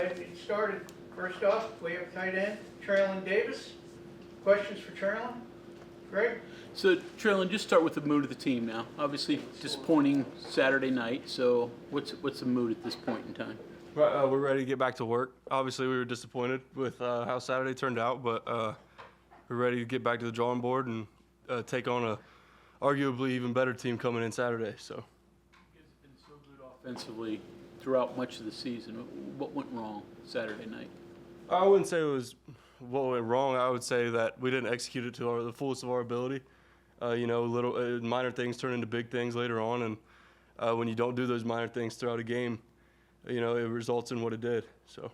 ahead and get started. First off, we have tight end Treylan Davis. Questions for Treylan? Greg? So, Treylan, just start with the mood of the team now. Obviously, disappointing Saturday night. So, what's the mood at this point in time? We're ready to get back to work. Obviously, we were disappointed with how Saturday turned out, but we're ready to get back to the drawing board and take on a arguably even better team coming in Saturday. So, You guys have been so good offensively throughout much of the season. What went wrong Saturday night? I wouldn't say it was what went wrong. I would say that we didn't execute it to the fullest of our ability. Little minor things turn into big things later on, and when you don't do those minor things throughout a game, it results in what it did. So,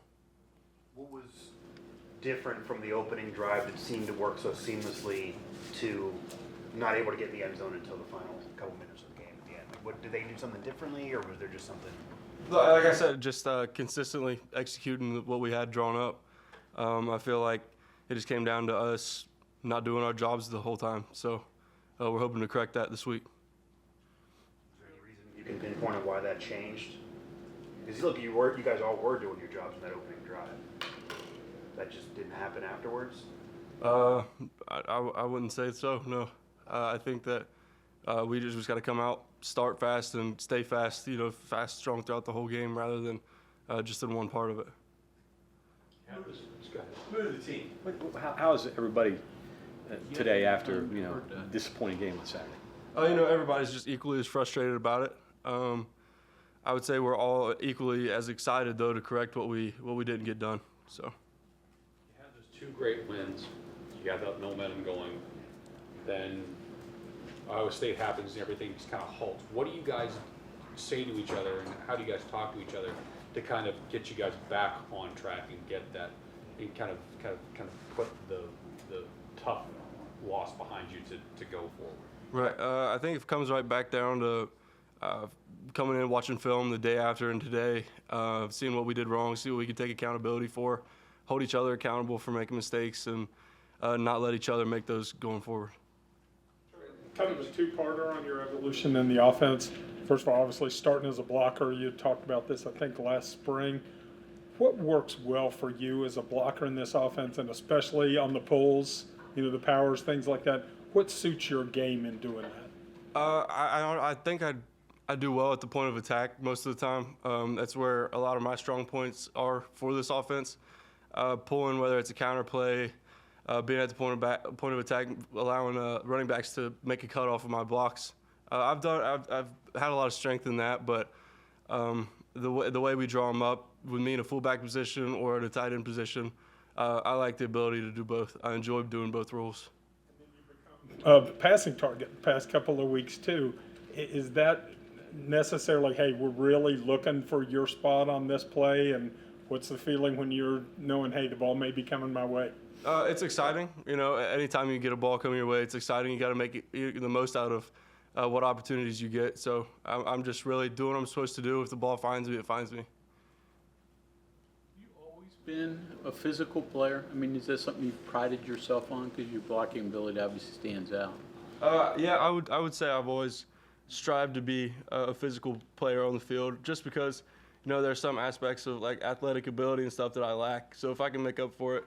what was different from the opening drive that seemed to work so seamlessly to not able to get in the end zone until the final couple minutes of the game at the end? Like, did they do something differently, or was there just something? Like I said, just consistently executing what we had drawn up. I feel like it just came down to us not doing our jobs the whole time. So we're hoping to correct that this week. Is there any reason you can pinpoint on why that changed? Because look, you guys all were doing your jobs in that opening drive. That just didn't happen afterwards? I wouldn't say so, no. I think that we just got to come out, start fast, and stay fast, fast, strong throughout the whole game rather than just in one part of it. Mood of the team. How is everybody today after disappointing game on Saturday? Everybody's just equally as frustrated about it. I would say we're all equally as excited though to correct what we didn't get done. So. You had those two great wins. You got that momentum going. Then Iowa State happens and everything just kind of halts. What do you guys say to each other, and how do you guys talk to each other to kind of get you guys back on track and get that, and kind of put the tough loss behind you to go forward? Right. I think it comes right back down to coming in, watching film the day after and today, seeing what we did wrong, see what we could take accountability for, hold each other accountable for making mistakes, and not let each other make those going forward. Kind of a two-parter on your evolution in the offense. First of all, obviously starting as a blocker, you talked about this, I think, last spring. What works well for you as a blocker in this offense, and especially on the pulls, the powers, things like that? What suits your game in doing that? I think I do well at the point of attack most of the time. That's where a lot of my strong points are for this offense. Pulling, whether it's a counter play, being at the point of attack, allowing running backs to make a cut off of my blocks. I've had a lot of strength in that, but the way we draw them up, with me in a fullback position or in a tight end position, I like the ability to do both. I enjoy doing both roles. Passing target the past couple of weeks too. Is that necessarily, hey, we're really looking for your spot on this play, and what's the feeling when you're knowing, hey, the ball may be coming my way? It's exciting. Anytime you get a ball coming your way, it's exciting. You got to make the most out of what opportunities you get. So I'm just really doing what I'm supposed to do. If the ball finds me, it finds me. You always been a physical player? I mean, is that something you've prided yourself on? Because your blocking ability obviously stands out. Yeah, I would say I've always strived to be a physical player on the field, just because there's some aspects of like athletic ability and stuff that I lack. So if I can make up for it,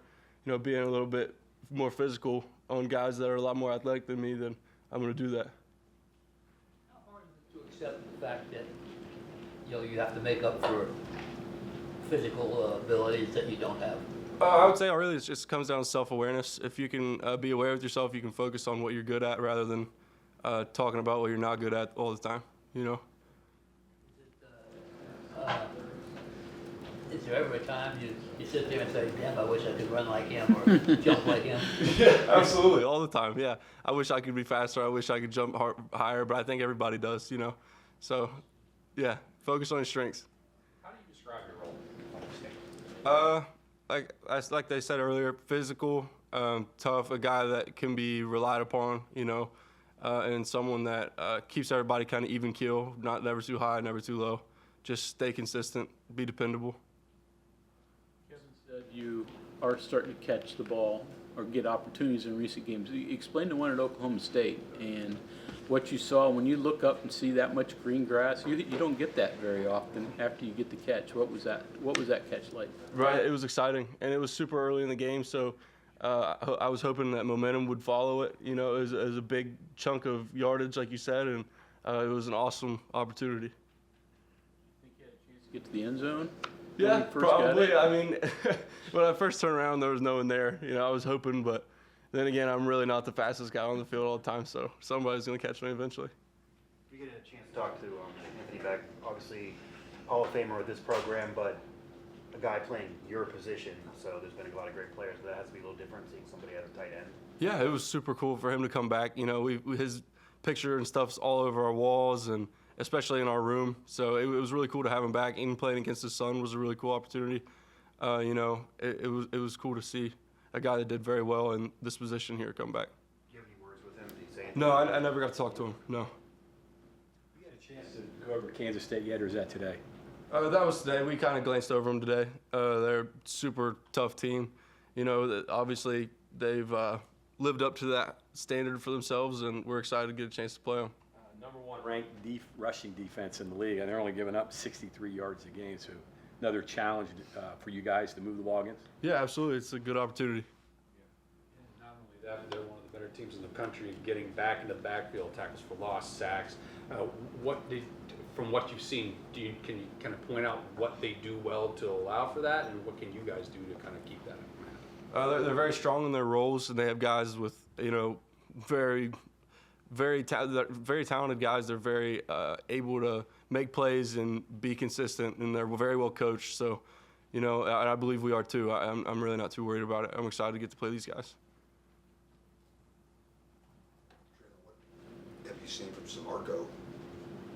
being a little bit more physical on guys that are a lot more athletic than me, then I'm going to do that. How hard is it to accept the fact that you have to make up for physical abilities that you don't have? I would say really it just comes down to self-awareness. If you can be aware of yourself, you can focus on what you're good at rather than talking about what you're not good at all the time. Is there ever a time you sit there and say, damn, I wish I could run like him or jump like him? Yeah, absolutely, all the time, yeah. I wish I could be faster, I wish I could jump higher, but I think everybody does, So, yeah, focus on your strengths. How do you describe your role on the stage? Like they said earlier, physical, tough, a guy that can be relied upon, and someone that keeps everybody kind of even keel, never too high, never too low. Just stay consistent, be dependable. You are starting to catch the ball or get opportunities in recent games. You explained the one at Oklahoma State, and what you saw, when you look up and see that much green grass, you don't get that very often after you get the catch. What was that catch like? Right, it was exciting, and it was super early in the game, so I was hoping that momentum would follow it. You know, it was a big chunk of yardage, like you said, and it was an awesome opportunity. Think you had a chance to get to the end zone? when Yeah, you first got probably. it? I mean, when I first turned around, there was no one there. You know, I was hoping, but then again, I'm really not the fastest guy on the field all the time, so somebody's going to catch me eventually. You get a chance to talk to Anthony Beck, obviously Hall of Famer with this program, but a guy playing your position. So there's been a lot of great players, but that has to be a little different seeing somebody at a tight end. Yeah, it was super cool for him to come back. You know, his picture and stuff's all over our walls, and especially in our room. So it was really cool to have him back. Even playing against his son was a really cool opportunity. You know, it was cool to see a guy that did very well in this position here come back. Do you have any words with him? Did he say anything? No, I never got to talk to him. No. You had a chance to go over to Kansas State yet, or is that today? That was today. We kind of glanced over them today. They're a super tough team. You know, obviously they've lived up to that standard for themselves, and we're excited to get a chance to play them. Number one ranked rushing defense in the league, and they're only giving up 63 yards a game. So another challenge for you guys to move the ball against. Yeah, absolutely. It's a good opportunity. And not only that, they're one of the better teams in the country getting back into the backfield, tackles for loss, sacks. From what you've seen, can you kind of point out what they do well to allow for that, and what can you guys do to kind of keep that in? They're very strong in their roles, and they have guys with, you know, very talented guys. They're very able to make plays and be consistent, and they're very well coached. So, you know, I believe we are too. I'm really not too worried about it. I'm excited to get to play these guys. Have you seen from Samarco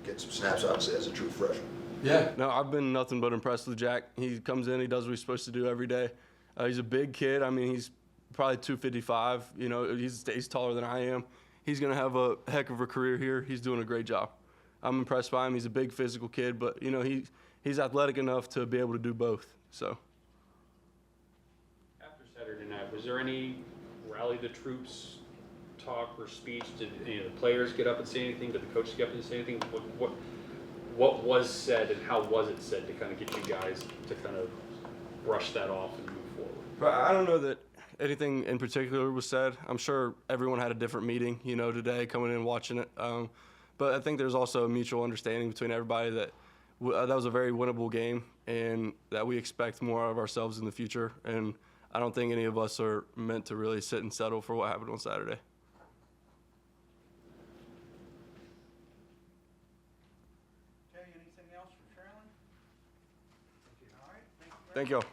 get some snaps, obviously, as a true freshman? Yeah. No, I've been nothing but impressed with Jack. He comes in, he does what he's supposed to do every day. He's a big kid. I mean, he's probably 255. You know, he's taller than I am. He's going to have a heck of a career here. He's doing a great job. I'm impressed by him. He's a big physical kid, but, you know, he's athletic enough to be able to do both. So. After Saturday night, was there any rally the troops talk or speech? Did any of the players get up and say anything? Did the coaches get up and say anything? What was said, and how was it said to kind of get you guys to kind of brush that off and move forward? But I don't know that anything in particular was said. I'm sure everyone had a different meeting, you know, today coming in and watching it. But I think there's also a mutual understanding between everybody that that was a very winnable game, and that we expect more out of ourselves in the future. And I don't think any of us are meant to really sit and settle for what happened on Saturday. Okay, anything else for Treylan? All right, thank you. Thank you all.